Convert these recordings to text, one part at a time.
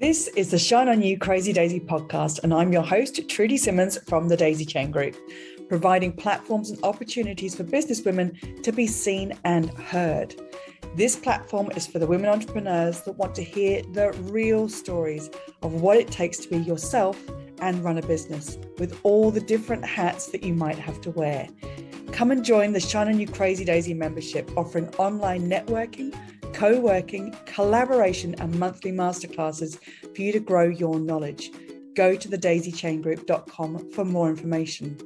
This is the Shine On You Crazy Daisy podcast, and I'm your host, Trudy Simmons from the Daisy Chain Group, providing platforms and opportunities for businesswomen to be seen and heard. This platform is for the women entrepreneurs that want to hear the real stories of what it takes to be yourself and run a business with all the different hats that you might have to wear. Come and join the Shine On You Crazy Daisy membership, offering online networking, co-working, collaboration and monthly masterclasses for you to grow your knowledge. Go to thedaisychaingroup.com for more information.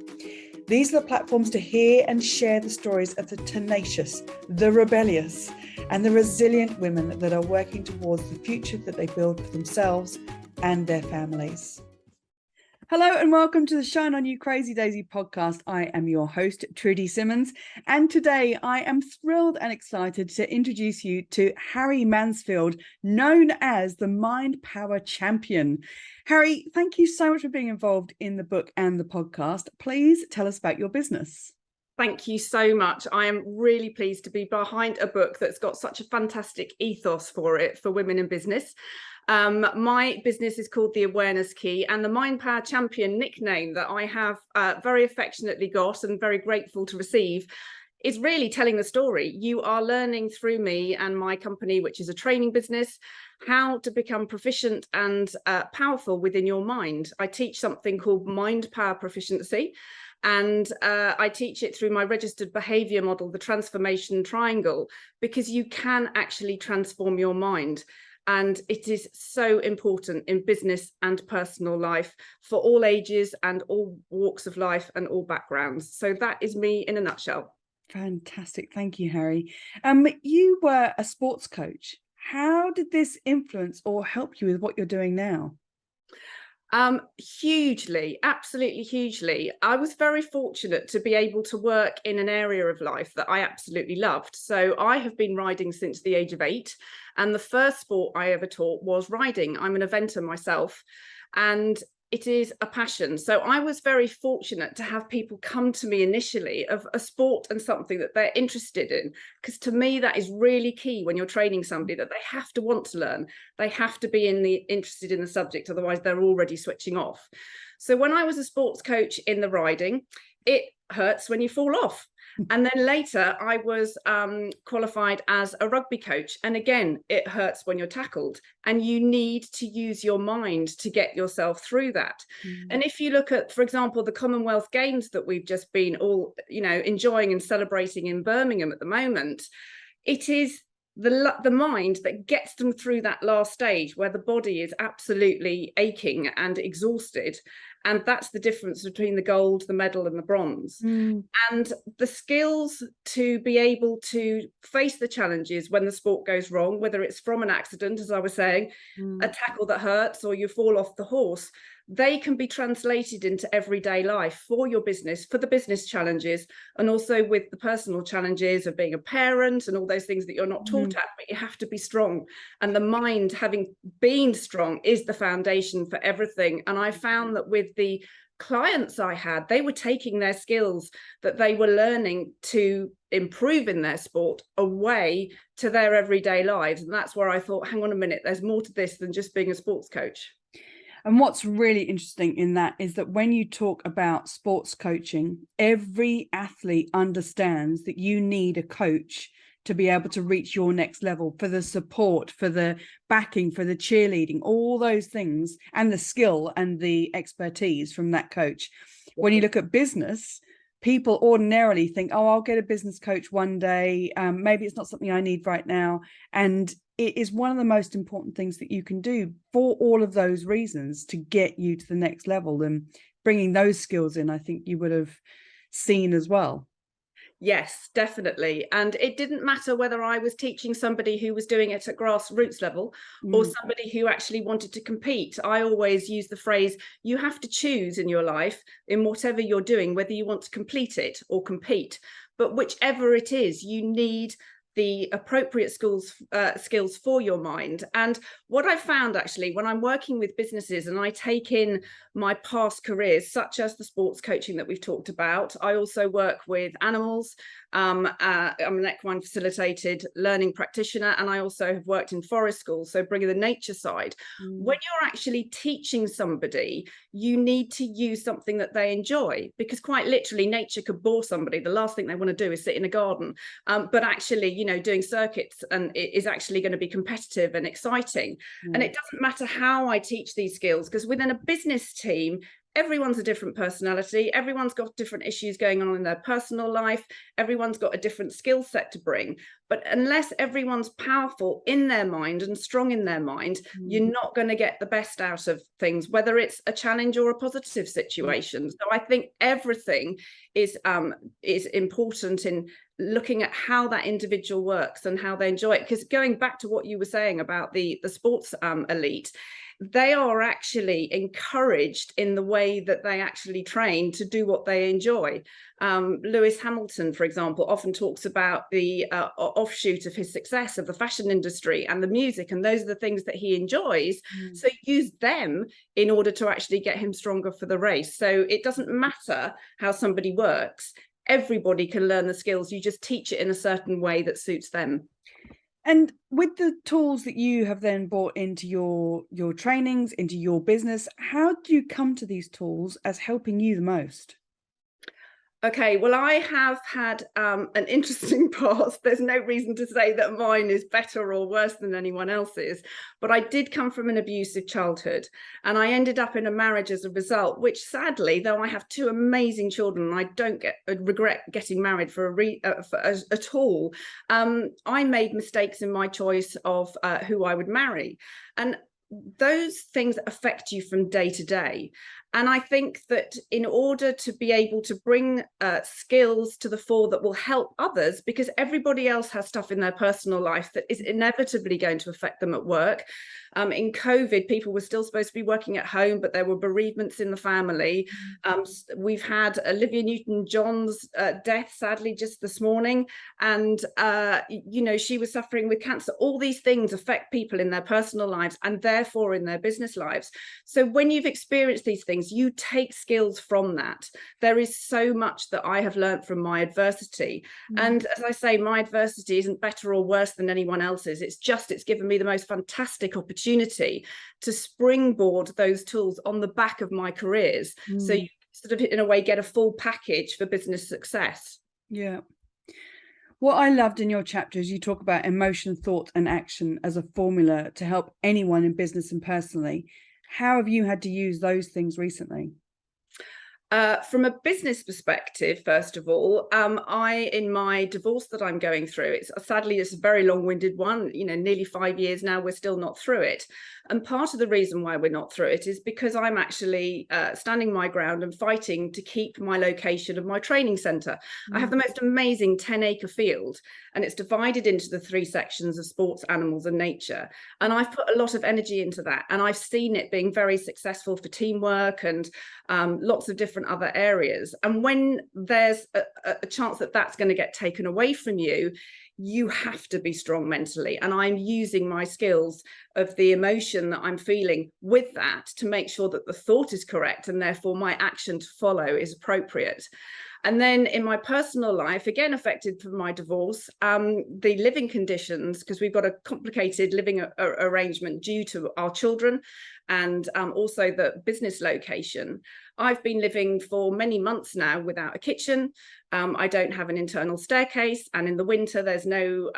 These are the platforms to hear and share the stories of the tenacious, the rebellious, and the resilient women that are working towards the future that they build for themselves and their families. Hello and welcome to the Shine On You Crazy Daisy podcast. I am your host, Trudy Simmons, and today I am thrilled and excited to introduce you to Harry Mansfield, known as the Mind Power Champion. Harry, thank you so much for being involved in the book and the podcast. Please tell us about your business. Thank you so much. I am really pleased to be behind a book that's got such a fantastic ethos for it, for women in business. My business is called The Awareness Key, and the Mind Power Champion nickname that I have very affectionately got and very grateful to receive is really telling the story. You are learning through me and my company, which is a training business, how to become proficient and powerful within your mind. I teach something called Mind Power Proficiency. And I teach it through my registered behavior model, the transformation triangle, because you can actually transform your mind. And it is so important in business and personal life for all ages and all walks of life and all backgrounds. So that is me in a nutshell. Fantastic. Thank you, Harry. You were a sports coach. How did this influence or help you with what you're doing now? Hugely, absolutely hugely. I was very fortunate to be able to work in an area of life that I absolutely loved. So I have been riding since the age of 8, and the first sport I ever taught was riding. I'm an eventer myself, and it is a passion. So I was very fortunate to have people come to me initially of a sport and something that they're interested in, because to me that is really key when you're training somebody, that they have to want to learn. They have to be interested in the subject, otherwise they're already switching off. So when I was a sports coach in the riding, it hurts when you fall off. And then later I was qualified as a rugby coach. And again, it hurts when you're tackled, and you need to use your mind to get yourself through that. And if you look at, for example, the Commonwealth Games that we've just been all, enjoying and celebrating in Birmingham at the moment, it is the mind that gets them through that last stage where the body is absolutely aching and exhausted. And that's the difference between the gold, the medal and the bronze. And the skills to be able to face the challenges when the sport goes wrong, whether it's from an accident, as I was saying, a tackle that hurts, or you fall off the horse, they can be translated into everyday life for your business, for the business challenges, and also with the personal challenges of being a parent and all those things that you're not taught at, but you have to be strong. And the mind, having been strong, is the foundation for everything. And I found that with the clients I had, they were taking their skills that they were learning to improve in their sport away to their everyday lives. And that's where I thought, hang on a minute, there's more to this than just being a sports coach. And what's really interesting in that is that when you talk about sports coaching, every athlete understands that you need a coach to be able to reach your next level, for the support, for the backing, for the cheerleading, all those things, and the skill and the expertise from that coach. When you look at business, people ordinarily think, oh, I'll get a business coach one day. Maybe it's not something I need right now. And it is one of the most important things that you can do for all of those reasons to get you to the next level. And bringing those skills in, I think you would have seen as well. Yes, definitely. And it didn't matter whether I was teaching somebody who was doing it at grassroots level or somebody who actually wanted to compete. I always use the phrase, you have to choose in your life, in whatever you're doing, whether you want to complete it or compete. But whichever it is, you need the appropriate skills for your mind. And what I've found actually when I'm working with businesses and I take in my past careers, such as the sports coaching that we've talked about, I also work with animals. I'm an equine facilitated learning practitioner, and I also have worked in forest schools, so bringing the nature side. When you're actually teaching somebody, you need to use something that they enjoy, because quite literally nature could bore somebody. The last thing they want to do is sit in a garden, but actually, you know, doing circuits and it is actually going to be competitive and exciting. And it doesn't matter how I teach these skills, because within a business team, everyone's a different personality, everyone's got different issues going on in their personal life, everyone's got a different skill set to bring. But unless everyone's powerful in their mind and strong in their mind, you're not going to get the best out of things, whether it's a challenge or a positive situation. So I think everything is important in looking at how that individual works and how they enjoy it. Because going back to what you were saying about the sports elite, they are actually encouraged in the way that they actually train to do what they enjoy. Lewis Hamilton, for example, often talks about the offshoot of his success of the fashion industry and the music, and those are the things that he enjoys. So use them in order to actually get him stronger for the race. So it doesn't matter how somebody works. Everybody can learn the skills. You just teach it in a certain way that suits them. And with the tools that you have then brought into your trainings, into your business, how do you come to these tools as helping you the most? Okay, well, I have had an interesting past. There's no reason to say that mine is better or worse than anyone else's, but I did come from an abusive childhood, and I ended up in a marriage as a result, which sadly, though I have two amazing children, and I don't regret getting married at all, I made mistakes in my choice of who I would marry. And those things affect you from day to day. And I think that in order to be able to bring skills to the fore that will help others, because everybody else has stuff in their personal life that is inevitably going to affect them at work. In COVID, people were still supposed to be working at home, but there were bereavements in the family. We've had Olivia Newton-John's death, sadly, just this morning. And, you know, she was suffering with cancer. All these things affect people in their personal lives and therefore in their business lives. So when you've experienced these things, you take skills from that. There is so much that I have learned from my adversity. And as I say, my adversity isn't better or worse than anyone else's. It's given me the most fantastic opportunity to springboard those tools on the back of my careers. So you sort of, in a way, get a full package for business success. Yeah. What I loved in your chapter is you talk about emotion, thought, and action as a formula to help anyone in business and personally. How have you had to use those things recently? From a business perspective, first of all, in my divorce that I'm going through, sadly it's a very long-winded one, you know, nearly 5 years now, we're still not through it. And part of the reason why we're not through it is because I'm actually standing my ground and fighting to keep my location of my training centre. I have the most amazing 10-acre field, and it's divided into the 3 sections of sports, animals and nature. And I've put a lot of energy into that, and I've seen it being very successful for teamwork and lots of different other areas. And when there's a chance that that's going to get taken away from you, you have to be strong mentally. And I'm using my skills of the emotion that I'm feeling with that to make sure that the thought is correct and therefore my action to follow is appropriate. And then in my personal life, again affected from my divorce, the living conditions, because we've got a complicated living arrangement due to our children and also the business location. I've been living for many months now without a kitchen. I don't have an internal staircase, and in the winter there's no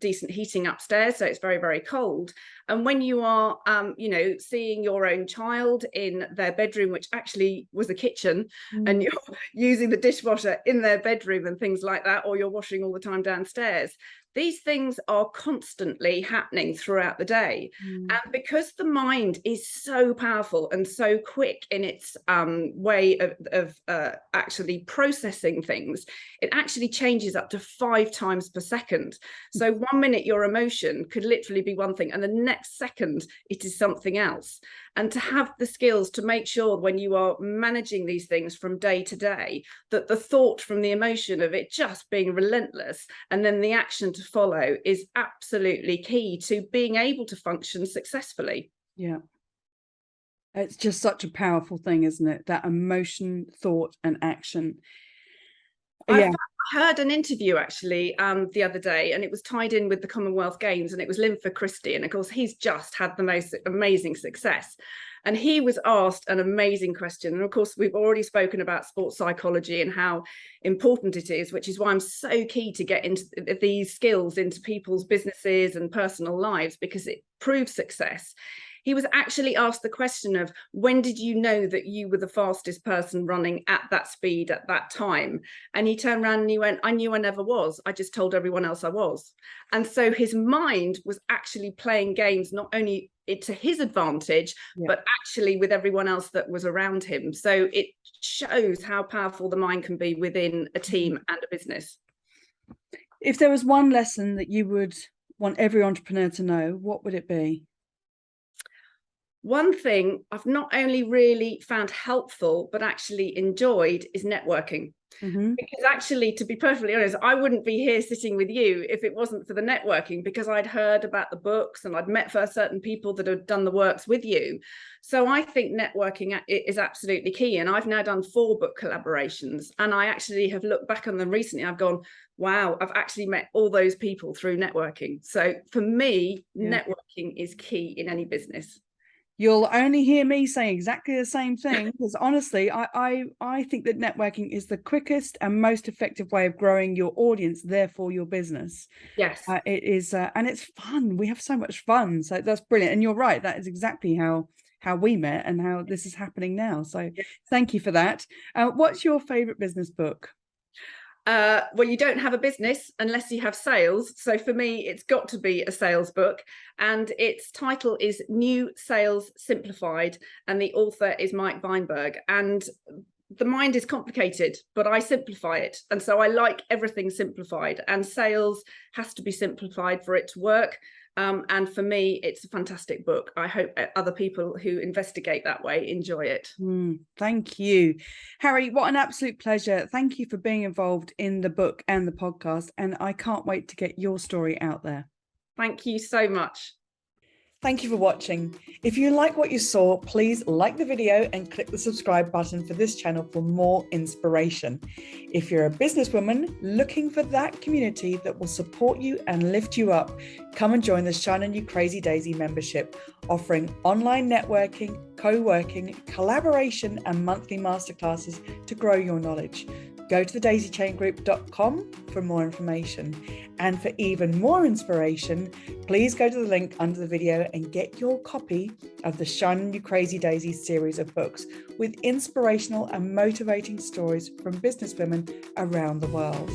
decent heating upstairs, so it's very, very cold. And when you are, you know, seeing your own child in their bedroom, which actually was a kitchen, and you're using the dishwasher in their bedroom and things like that, or you're washing all the time downstairs, these things are constantly happening throughout the day. And because the mind is so powerful and so quick in its way of actually processing things, it actually changes up to 5 times per second. So 1 minute your emotion could literally be one thing, and the next second it is something else. and to have the skills to make sure when you are managing these things from day to day, that the thought from the emotion of it just being relentless and then the action to follow is absolutely key to being able to function successfully. Yeah. It's just such a powerful thing, isn't it? That emotion, thought, and action. I heard an interview actually the other day, and it was tied in with the Commonwealth Games, and it was Linford Christie, and of course he's just had the most amazing success. And he was asked an amazing question. And of course, we've already spoken about sports psychology and how important it is, which is why I'm so keen to get into these skills into people's businesses and personal lives, because it proves success. He was actually asked the question of, when did you know that you were the fastest person running at that speed at that time? And he turned around and he went, I knew I never was. I just told everyone else I was. And so his mind was actually playing games, not only to his advantage, but actually with everyone else that was around him. So it shows how powerful the mind can be within a team and a business. If there was one lesson that you would want every entrepreneur to know, what would it be? One thing I've not only really found helpful, but actually enjoyed is networking. Because actually, to be perfectly honest, I wouldn't be here sitting with you if it wasn't for the networking, because I'd heard about the books and I'd met for certain people that had done the works with you. So I think networking is absolutely key. And I've now done 4 book collaborations, and I actually have looked back on them recently. I've gone, wow, I've actually met all those people through networking. So for me, networking is key in any business. You'll only hear me say exactly the same thing, because honestly, I think that networking is the quickest and most effective way of growing your audience, therefore your business. Yes, it is, and it's fun. We have so much fun. So that's brilliant. And you're right. That is exactly how we met and how this is happening now. So thank you for that. What's your favorite business book? Well, you don't have a business unless you have sales. So for me, it's got to be a sales book. And its title is New Sales Simplified. And the author is Mike Weinberg. And the mind is complicated, but I simplify it. And so I like everything simplified. And sales has to be simplified for it to work. And for me, it's a fantastic book. I hope other people who investigate that way enjoy it. Thank you, Harry. What an absolute pleasure. Thank you for being involved in the book and the podcast. And I can't wait to get your story out there. Thank you so much. Thank you for watching. If you like what you saw, please like the video and click the subscribe button for this channel for more inspiration. If you're a businesswoman looking for that community that will support you and lift you up, come and join the Shine On You Crazy Daisy membership, offering online networking, co-working, collaboration, and monthly masterclasses to grow your knowledge. Go to thedaisychaingroup.com for more information. And for even more inspiration, please go to the link under the video and get your copy of the Shine On You Crazy Daisy series of books with inspirational and motivating stories from businesswomen around the world.